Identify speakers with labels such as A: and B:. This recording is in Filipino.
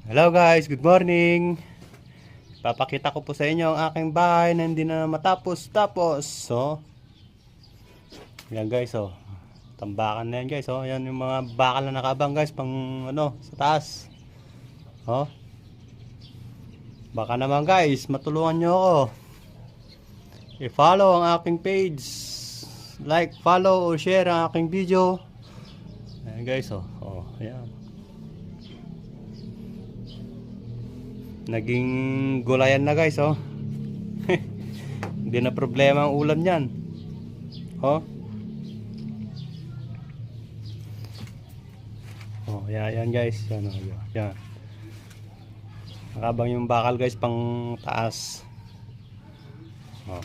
A: Hello guys, good morning. Papakita ko po sa inyo ang aking bahay na hindi na matapos. So, yan guys, oh. Tambakan na yan guys, oh. Yan yung mga bakal na nakabang guys, pang ano, sa taas. Oh. Baka naman guys, matulungan nyo ako. I-follow ang aking page. Like, follow, o share ang aking video. Ayan guys, oh. Oh, ayan. Naging gulayan na guys, oh. Hindi na problema ang ulam niyan. Oh. Oh, yan guys. Yan, oh, yan. Nakabang yung bakal guys pang taas. Oh.